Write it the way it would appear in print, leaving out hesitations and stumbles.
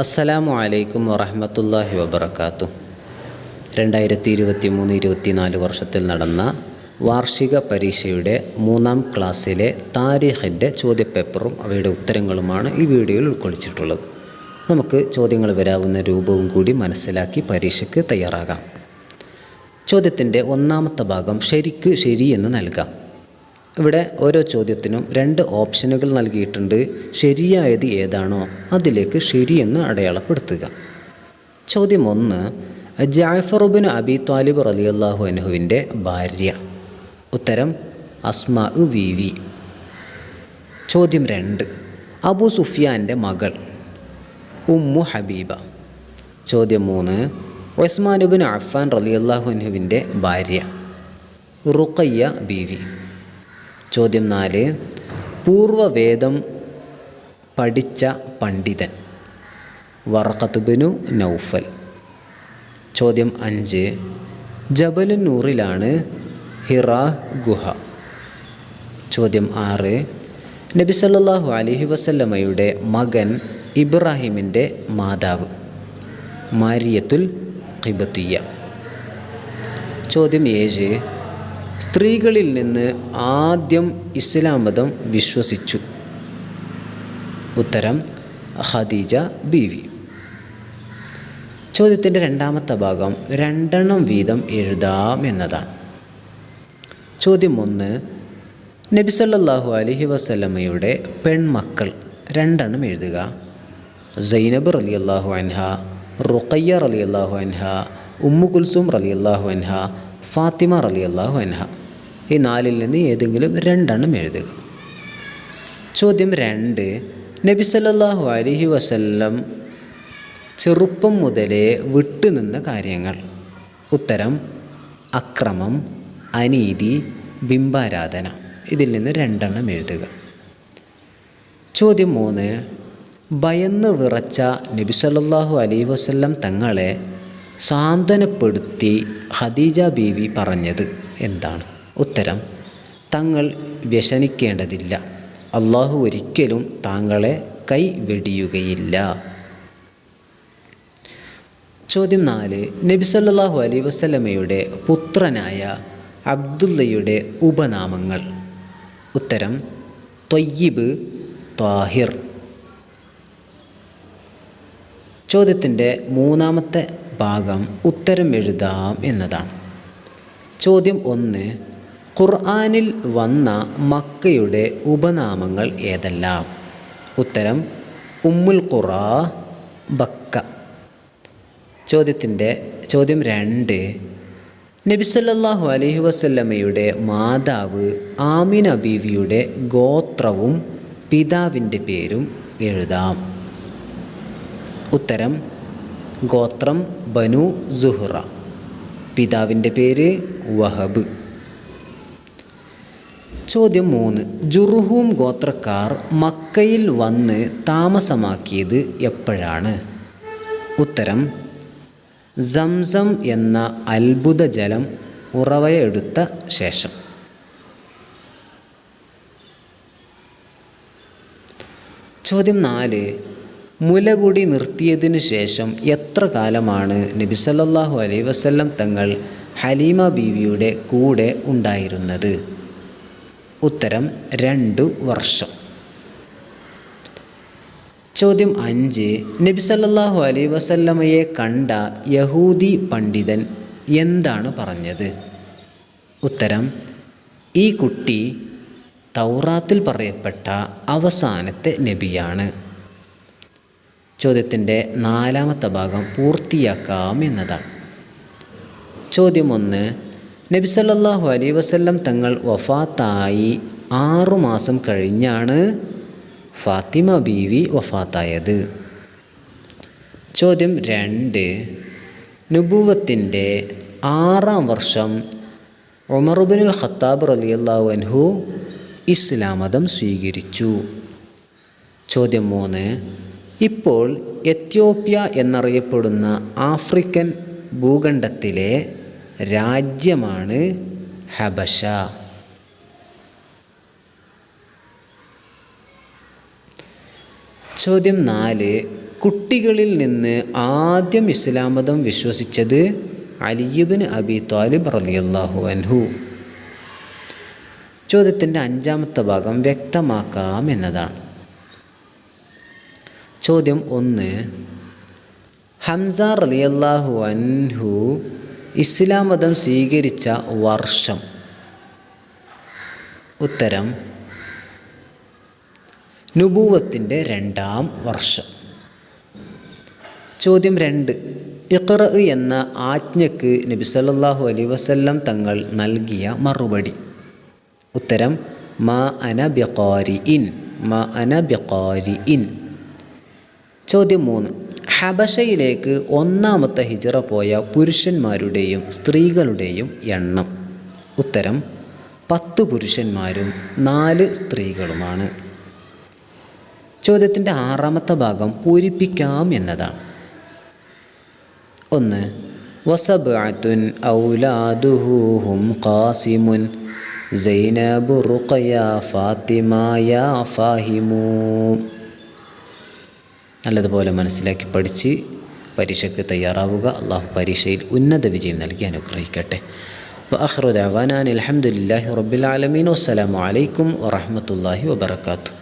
അസ്സലാമു അലൈക്കും വറഹ്മത്തുള്ളാഹി വബറകാതുഹു. 2023-24 വർഷത്തിൽ നടന്ന വാർഷിക പരീക്ഷയുടെ 3-ാം ക്ലാസ്സിലെ താരീഖിൻ്റെ ചോദ്യപേപ്പറും അവയുടെ ഉത്തരങ്ങളുമാണ് ഈ വീഡിയോയിൽ ഉൾക്കൊള്ളിച്ചിട്ടുള്ളത്. നമുക്ക് ചോദ്യങ്ങൾ വരാവുന്ന രൂപവും കൂടി മനസ്സിലാക്കി പരീക്ഷയ്ക്ക് തയ്യാറാകാം. ചോദ്യത്തിൻ്റെ ഒന്നാമത്തെ ഭാഗം ശരിക്ക് ശരി എന്ന് നൽകാം. ഇവിടെ ഓരോ ചോദ്യത്തിനും 2 ഓപ്ഷനുകൾ നൽകിയിട്ടുണ്ട്. ശരിയായത് ഏതാണോ അതിലേക്ക് ശരിയെന്ന് അടയാളപ്പെടുത്തുക. ചോദ്യം 1, ജഅഫർ ഇബ്നു അബി ത്വാലിബ് റളിയല്ലാഹു അൻഹുവിൻ്റെ ഭാര്യ. ഉത്തരം അസ്മാ ബീവി. ചോദ്യം 2, അബൂ സുഫിയാൻ്റെ മകൾ ഉമ്മു ഹബീബ. ചോദ്യം 3, ഉസ്മാൻ ഇബ്നു അഫ്ഫാൻ റളിയല്ലാഹു അൻഹുവിൻ്റെ ഭാര്യ റുഖയ്യ ബീവി. ചോദ്യം 4, പൂർവവേദം പഠിച്ച പണ്ഡിതൻ വറഖത്ത് ഇബ്നു നൗഫൽ. ചോദ്യം 5, ജബലുൻ നൂറിലാണ് ഹിറാ ഗുഹ. ചോദ്യം 6, നബി സല്ലല്ലാഹു അലൈഹി വസല്ലമയുടെ മകൻ ഇബ്രാഹിമിൻ്റെ മാതാവ് മാരിയത്തുൽ ഖിബ്തിയ്യ. ചോദ്യം 7, സ്ത്രീകളിൽ നിന്ന് ആദ്യം ഇസ്ലാം മതം വിശ്വസിച്ചു. ഉത്തരം ഖദീജ ബീവി. ചോദ്യത്തിൻ്റെ രണ്ടാമത്തെ ഭാഗം 2 വീതം എഴുതാം എന്നതാണ്. ചോദ്യം 1, നബി സല്ലല്ലാഹു അലൈഹി വസല്ലമയുടെ പെൺമക്കൾ 2 എഴുതുക. സൈനബ് റളിയല്ലാഹു അൻഹ, റുഖയ്യ റളിയല്ലാഹു അൻഹ, ഉമ്മു കുൽസും റളിയല്ലാഹു അൻഹ, ഫാത്തിമ റളിയല്ലാഹു അൻഹ. ഈ 4-ൽ നിന്ന് ഏതെങ്കിലും 2 എഴുതുക. ചോദ്യം 2, നബി സല്ലല്ലാഹു അലൈഹി വസല്ലം ചെറുപ്പം മുതലേ വിട്ടുനിന്ന കാര്യങ്ങൾ. ഉത്തരം അക്രമം, അനീതി, ബിംബാരാധന. ഇതിൽ നിന്ന് 2 എഴുതുക. ചോദ്യം 3, ഭയന്ന് വിറച്ച നബി സല്ലല്ലാഹു അലൈഹി വസല്ലം തങ്ങളെ സാന്ത്വനപ്പെടുത്തി ഖദീജ ബീവി പറഞ്ഞത് എന്താണ്? ഉത്തരം തങ്ങൾ വ്യസനിക്കേണ്ടതില്ല, അള്ളാഹു ഒരിക്കലും താങ്കളെ കൈവെടിയുകയില്ല. ചോദ്യം 4, നബി സല്ലല്ലാഹു അലൈഹി വസല്ലമയുടെ പുത്രനായ അബ്ദുള്ളയുടെ ഉപനാമങ്ങൾ. ഉത്തരം ത്വയ്യിബ്, ത്വാഹിർ. ചോദ്യത്തിൻ്റെ 3-ാമത്തെ ഭാഗം ഉത്തരം എഴുതാം എന്നതാണ്. ചോദ്യം 1, ഖുർആനിൽ വന്ന മക്കയുടെ ഉപനാമങ്ങൾ ഏതെല്ലാം? ഉത്തരം ഉമ്മുൽ ഖുറാ, ബക്ക. ചോദ്യം 2, നബി സല്ലല്ലാഹു അലൈഹി വസല്ലമയുടെ മാതാവ് ആമിന ബീവിയുടെ ഗോത്രവും പിതാവിൻ്റെ പേരും എഴുതാം. ഉത്തരം ഗോത്രം ബനു സുഹ്റ, പിതാവിൻ്റെ പേര് വഹബ്. ചോദ്യം 3, ജുർഹൂം ഗോത്രക്കാർ മക്കയിൽ വന്ന് താമസമാക്കിയത് എപ്പോഴാണ്? ഉത്തരം സംസം എന്ന അത്ഭുത ജലം ഉറവയെടുത്ത ശേഷം. ചോദ്യം 4, മുലകുടി നിർത്തിയതിനു ശേഷം എത്ര കാലമാണ് നബി സല്ലല്ലാഹു അലൈഹി വസല്ലം തങ്ങൾ ഹലീമ ബീവിയുടെ കൂടെ ഉണ്ടായിരുന്നത്? ഉത്തരം 2 വർഷം. ചോദ്യം 5, നബി സല്ലല്ലാഹു അലൈഹി വസല്ലമയെ കണ്ട യഹൂദി പണ്ഡിതൻ എന്താണ് പറഞ്ഞത്? ഉത്തരം ഈ കുട്ടി തൗറാത്തിൽ പറയപ്പെട്ട അവസാനത്തെ നബിയാണ്. ചോദ്യത്തിൻ്റെ 4-ാമത്തെ ഭാഗം പൂർത്തിയാക്കാം എന്നതാണ്. ചോദ്യം 1, നബി സല്ലല്ലാഹു അലൈഹി വസല്ലം തങ്ങൾ വഫാത്തായി 6 മാസം കഴിഞ്ഞാണ് ഫാത്തിമ ബീവി വഫാത്തായത്. ചോദ്യം 2, നുബുവത്തിൻ്റെ 6-ാം വർഷം ഉമർ ഇബ്നുൽ ഖത്താബ് റളിയല്ലാഹു അൻഹു ഇസ്ലാം മതം സ്വീകരിച്ചു. ചോദ്യം 3, ഇപ്പോൾ എത്യോപ്യ എന്നറിയപ്പെടുന്ന ആഫ്രിക്കൻ ഭൂഖണ്ഡത്തിലെ രാജ്യമാണ് ഹബശ. ചോദ്യം 4, കുട്ടികളിൽ നിന്ന് ആദ്യം ഇസ്ലാം മതം വിശ്വസിച്ചത് അലി ഇബ്നു അബി ത്വാലിബ് റളിയല്ലാഹു അൻഹു. ചോദ്യത്തിൻ്റെ 5ാമത്തെ ഭാഗം വ്യക്തമാക്കാം എന്നതാണ്. ചോദ്യം 1. ഹംസ റളിയല്ലാഹു അൻഹു ഇസ്ലാം മതം സ്വീകരിച്ച വർഷം. ഉത്തരം നുബുവത്തിൻ്റെ 2ാം വർഷം. ചോദ്യം 2. ഇഖ്റ എന്ന ആജ്ഞയ്ക്ക് നബി സല്ലല്ലാഹു അലൈഹി വസല്ലം തങ്ങൾ നൽകിയ മറുപടി. ഉത്തരം മാ അന ബിഖാരിഇൻ, മാ അന ബിഖാരിഇൻ. ചോദ്യം 3. ഹബശയിലേക്ക് 1ാമത്തെ ഹിജ്റ പോയ പുരുഷന്മാരുടെയും സ്ത്രീകളുടെയും എണ്ണം. ഉത്തരം 10 പുരുഷന്മാരും 4 സ്ത്രീകളുമാണ്. ചോദ്യത്തിൻ്റെ 6ാമത്തെ ഭാഗം പൂരിപ്പിക്കാം എന്നതാണ്. 1. വസബ്അത്തുൻ ഔലാദുഹും ഖാസിമുൻ സൈനബു റുഖയ ഫാത്തിമ യാ ഫാഹിമു. നല്ലതുപോലെ മനസ്സിലാക്കി പഠിച്ച് പരീക്ഷയ്ക്ക് തയ്യാറാവുക. അള്ളാഹു പരീക്ഷയിൽ ഉന്നത വിജയം നൽകി അനുഗ്രഹിക്കട്ടെ. വആഖിറു ദഅവാനാ അൽഹംദുലില്ലാഹി റബ്ബിൽ ആലമീൻ. വസ്സലാമു അലൈക്കും വറഹ്മത്തുള്ളാഹി വബറകാതുഹു.